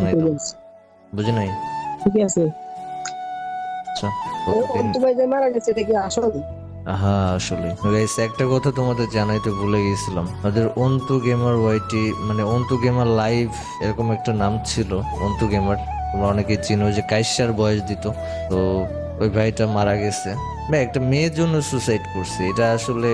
নাই তো, বুঝি নাই। ঠিক আছে। আচ্ছা অন্তু ভাই যে মারা গেছে এটা কি আসল? হ্যাঁ আসলে গাইস একটা কথা তোমাদের জানাইতে ভুলে গেছিলাম, আমাদের অন্তু গেমার ওয়াইটি মানে অন্তু গেমার লাইভ এরকম একটা নাম ছিল। অন্তু গেমার তোমরা অনেকেই চিনো, ওই যে কাইসার বয়স দিত। তো ওই ভাইটা মারা গেছে, ভাই একটা মেয়ের জন্য সুসাইড করছে। এটা আসলে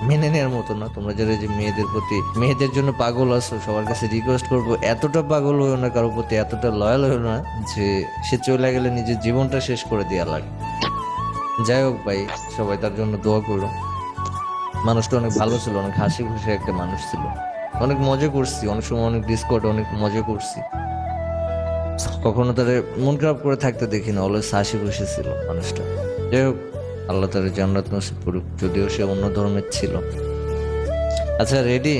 মেনে নেওয়ার মতো না। তোমরা যারা যে মেয়েদের প্রতি মেয়েদের জন্য পাগল আছো, সবার কাছে রিকোয়েস্ট করবো এতটা পাগল হয়েও না, কারোর প্রতি এতটা লয়াল হয়েও না যে সে চলে গেলে নিজের জীবনটা শেষ করে দেওয়া লাগে। যাই হোক ভাই, সবাই তার জন্য দোয়া করো। মানুষটা অনেক ভালো ছিল, অনেক হাসি খুশি একটা মানুষ ছিল। অনেক মজা করছি, অনেক সময় অনেক ডিসকর্ড অনেক মজা করছি। কখনো তার মন খারাপ করে থাকতে দেখি না, অলওয়েজ হাসি খুশি ছিল মানুষটা। যাই হোক, আল্লাহ তার জান্নাত নসিব করুক, যদিও সে অন্য ধর্মের ছিল। আচ্ছা রেডি?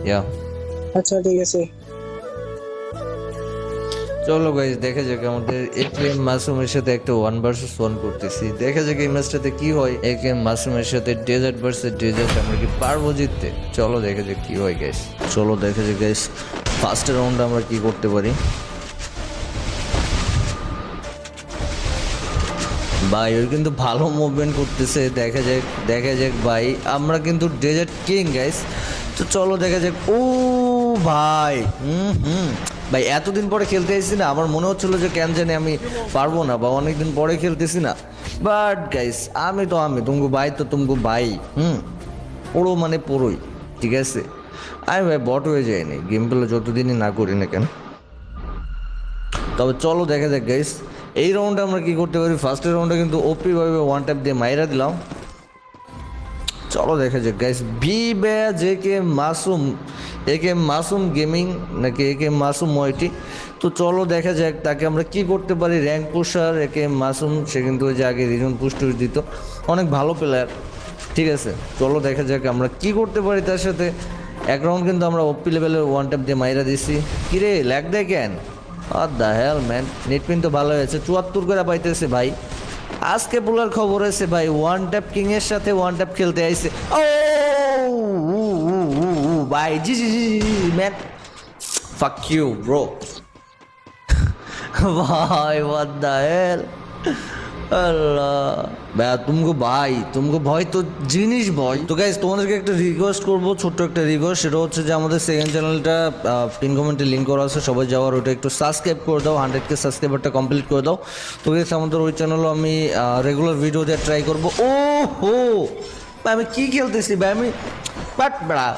ইয়া আচ্ছা ঠিক আছে। চলো গাইজ, দেখা যাক আমাদের একেএম মাসুমের সাথে একটা 1 vs 1 করতেছি। দেখা যাক এই ম্যাচটাতে কি হয়। একেএম মাসুমের সাথে ডেজার্ট ভার্সেস ডেজার্ট, আমরা কি পারবো জিততে? চলো দেখা যাক কি হয় গাইজ। চলো দেখা যাক গাইজ, ফার্স্ট রাউন্ডে আমরা কি করতে পারি। ভাই ওই কিন্তু ভালো মুভমেন্ট করতেছে, দেখা যাক ভাই। আমরা কিন্তু ডেজার্ট কিং গাইস, তো চলো দেখা যাক। ও ভাই ভাই এতদিন পরে খেলতে এসেছি না, আমার মনে হচ্ছিল যে কেন জানি আমি পারবো না, বা অনেকদিন পরে খেলতেছি না। বাট গাইস আমি তুমকো ভাই, তো তুমকো ভাই পুরো মানে পুরোই ঠিক আছে। আমি ভাই বট হয়ে যায়নি, গেম প্লে যতদিনই না করি না কেন। তবে চলো দেখা যাক গাইস, এই রাউন্ডে আমরা কি করতে পারি। ফার্স্টের রাউন্ডে কিন্তু ওপি ভাবে ওয়ান ট্যাপ দিয়ে মাইরা দিলাম। চলো দেখা যাক গাইস, বি বে জে কে মাসুম, একে মাসুম গেমিং নাকি একে মাসুম ওয়াইটি। তো চলো দেখা যাক তাকে আমরা কি করতে পারি। র্যাঙ্ক পুশার একে মাসুম, সে কিন্তু ওই যে আগে রিজন পুশ দিত, অনেক ভালো প্লেয়ার। ঠিক আছে, চলো দেখা যাক আমরা কি করতে পারি তার সাথে। এক রাউন্ড কিন্তু আমরা ওপি লেভেলের ওয়ান ট্যাপ দিয়ে মাইরা দিছি। কিরে ল্যাগ দেয় কেন? আর দ্য হেল ম্যান, নেটপিন তো ভালো হয়েছে, 74 করে পাইতেছে ভাই। আজকে পোলার খবর আছে ভাই, ওয়ান ট্যাপ কিং এর সাথে ওয়ান ট্যাপ খেলতে আইছে। ও ভাই জি জি জি ম্যান, ফাক ইউ ব্রো। ভাই হোয়াট দ্য হেল, আল্লাহ ভাই তুমকো ভয় তো জিনিস ভয়। তো গাইস তোমাদেরকে একটা রিকোয়েস্ট করবো, ছোট্ট একটা রিকোয়েস্ট, সেটা হচ্ছে যে আমাদের সেকেন্ড চ্যানেলটা পিন কমেন্টে লিঙ্ক করা আছে, সবাই যাওয়ার ওটা একটু সাবস্ক্রাইব করে দাও, 100K সাবস্ক্রাইবারটা কমপ্লিট করে দাও। তো গাইস আমাদের ওই চ্যানেলও আমি রেগুলার ভিডিও দিয়ে ট্রাই করবো। ও হো ভাই আমি কি খেলতেছি ভাই, আমি বাট বেড়া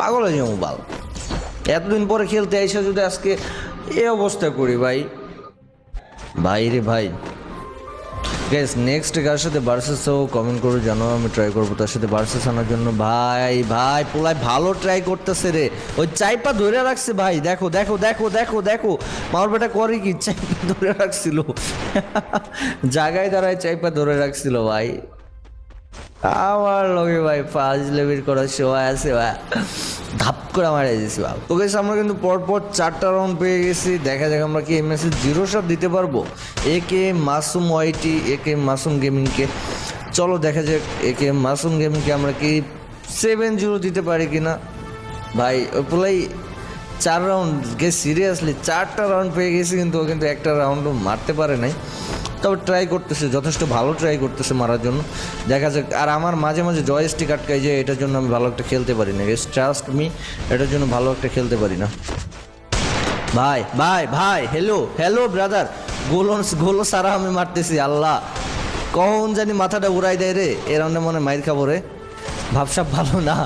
পাগল হয়ে যাবো বাল। এতদিন পরে খেলতে আইসা যদি আজকে এই অবস্থা করি ভাই, ভাই রে ভাই। গাইস নেক্সট কার সাথে ভার্সেস ও কমেন্ট করে জানো, আমি ট্রাই করবো তার সাথে ভার্সেস আনার জন্য। ভাই পোলাই ভালো ট্রাই করতেছে রে, ওই চাইপা ধরে রাখছে ভাই। দেখো দেখো দেখো দেখো দেখো মার বেটা করে কি, চাইপা ধরে রাখছিল জায়গায় দাঁড়ায় চাইপা ধরে রাখছিল ভাই। আমার লগে ভাই ফার্স্ট লেভেল করার সময় আছে ভাই, ধাপ করে মারা দিয়েছি ভাই। তো গেছে আমরা কিন্তু পরপর 4টা রাউন্ড পেয়ে গেছি। দেখা যাক আমরা কি এই ম্যাচে 0 শট দিতে পারবো একে মাসুম ওয়াইটি, একে মাসুম গেমিংকে। চলো দেখা যাক একে মাসুম গেমিংকে আমরা কি 7-0 দিতে পারি কিনা। ভাই ওই পোলাই 4 রাউন্ড গে, সিরিয়াসলি 4টা রাউন্ড পেয়ে গেছি, কিন্তু ও কিন্তু একটা রাউন্ডও মারতে পারে নাই। তবে ট্রাই করতেছে, যথেষ্ট ভালো ট্রাই করতেছে মারার জন্য। দেখা যাক। আর আমার মাঝে মাঝে জয়স্টিক আটকায় যায়, এটার জন্য আমি ভালো একটা খেলতে পারি না। ট্রাস্ট মি, এটার জন্য ভালো একটা খেলতে পারি না ভাই। ভাই হ্যালো ব্রাদার, গোলো সারা আমি মারতেছি। আল্লাহ কখন জানি মাথাটা উড়াই দেয় রে, এ রাউন্ডে মনে মাইর খাবো রে। ভাবসাব ভালো না,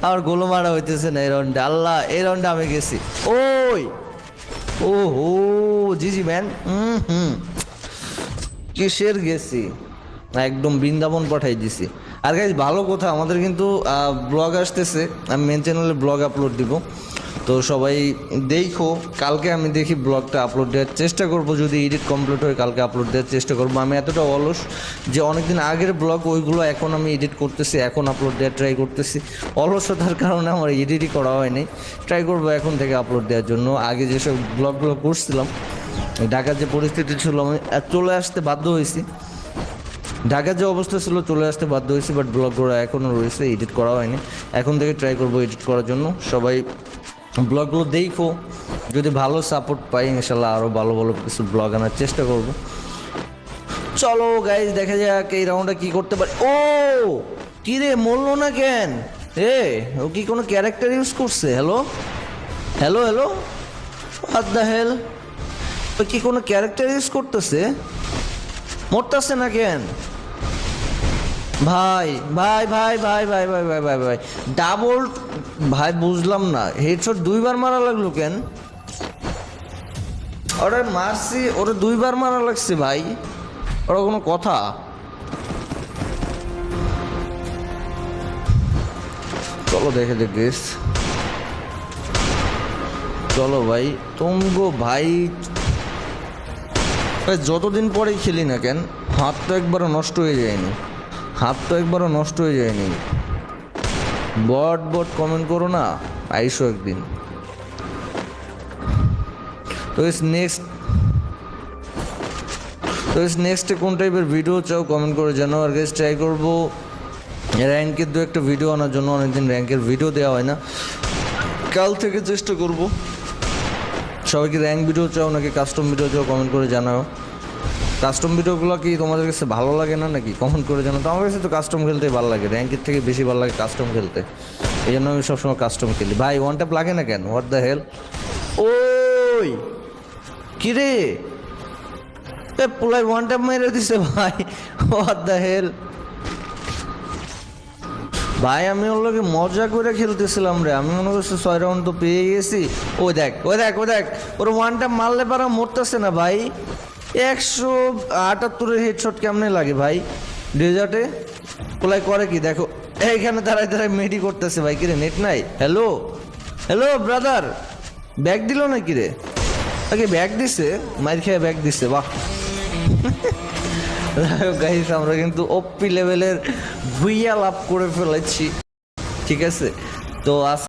আমার গোলো মারা হইতেছে না এই রাউন্ডে। আল্লাহ এই রাউন্ডে আমি গেছি। ওই ও হো জি ম্যান। কিসের গেছি, একদম বৃন্দাবন পাঠাই দিছি। আর গাইজ ভালো কথা, আমাদের কিন্তু ব্লগ আসতেছে, আমি মেন চ্যানেলে ব্লগ আপলোড দিব, তো সবাই দেখো। কালকে আমি দেখি ব্লগটা আপলোড দেওয়ার চেষ্টা করব, যদি এডিট কমপ্লিট হয় কালকে আপলোড দেওয়ার চেষ্টা করবো। আমি এতটা অলস যে অনেকদিন আগের ব্লগ ওইগুলো এখন আমি এডিট করতেছি, এখন আপলোড দেওয়ার ট্রাই করতেছি। অলসতার কারণে আমার এডিটই করা হয়নি। ট্রাই করবো এখন থেকে আপলোড দেওয়ার জন্য। আগে যেসব ব্লগগুলো করছিলাম, ঢাকার যে পরিস্থিতি ছিল আমি চলে আসতে বাধ্য হয়েছি, ঢাকার যে অবস্থা ছিল চলে আসতে বাধ্য হয়েছি। বাট ব্লগগুলো এখনও রয়েছে, এডিট করা হয়নি। এখন থেকে ট্রাই করবো এডিট করার জন্য। সবাই ব্লগগুলো দেখো, যদি ভালো সাপোর্ট পাই ইনশাল্লাহ আরও ভালো ভালো কিছু ব্লগ আনার চেষ্টা করব। চলো গাইজ দেখা যাক এই রাউন্ডে কি করতে পারে। ও কি রে মরলো না কেন? ও কি কোনো ক্যারেক্টার ইউজ করছে? Hello hello hello, what the hell? ও কি কোনো ক্যারেক্টার ইউজ করতেছে? মরতেছে না কেন ভাই? ভাই ভাই ভাই ভাই ভাই ভাই ভাই ভাই ডাবল ভাই, বুঝলাম না হেডশট 2বার মারা লাগলো কেন? ওরে মারছি, ওরে 2বার মারা লাগছে ভাই, ওরা কোনো কথা? চলো দেখে দেখিস, চলো ভাই তুমগো ভাই। যতদিন পরেই খেলি না কেন হাত তো একবারও নষ্ট হয়ে যায়নি, হাত তো একবারও নষ্ট হয়ে যায়নি। বট বট কমেন্ট করো না, আইসো একদিন। তো নেক্সটে কোন টাইপের ভিডিও চাও কমেন্ট করে জানাও। আর গেস ট্রাই করবো র্যাঙ্কের 2-1টা ভিডিও আনার জন্য, অনেকদিন র্যাঙ্কের ভিডিও দেওয়া হয় না, কাল থেকে চেষ্টা করব। সবাই কি র্যাঙ্ক ভিডিও চাও নাকি কাস্টম ভিডিও চাও কমেন্ট করে জানাও। কাস্টম ভিডিওগুলো কি তোমাদের কাছে ভালো লাগে না নাকি কমেন্ট করে জানাও। তো আমার কাছে তো কাস্টম খেলতেই ভালো লাগে, র্যাঙ্কের থেকে বেশি ভালো লাগে কাস্টম খেলতে, এই জন্য আমি সবসময় কাস্টম খেলি। ভাই ওয়ান ট্যাপ লাগে না কেন? What the hell? ওই কিরে পুলাই ওয়ান ট্যাপ মেরে দিছে ভাই, হোয়াট দ্য হেল? ভাই আমি ওর লোকে মজা করে খেলতেছিলাম রে, আমি মনে করছি 6 রাউন্ড তো পেয়ে গেছি। ওই দেখ ওই দেখ ওই দেখ, ওর ওয়ানটা মারলে পারা মরতেছে না ভাই। 178-এর হেডশট কেমনে লাগে ভাই ডেজার্টে? কোলাই করে কি দেখো, এইখানে দাঁড়ায় দাঁড়ায় মেডি করতেছে ভাই। কিরে নেট নাই? হ্যালো হ্যালো ব্রাদার, ব্যাগ দিল না কিরে? ওকে ব্যাগ দিছে, মাইর খেয়ে ব্যাগ দিছে, বাহ। গাইস আমরা কিন্তু ওপি লেভেলের ভুইয়া লাভ করে ফেলেছি, ঠিক আছে? তো আজ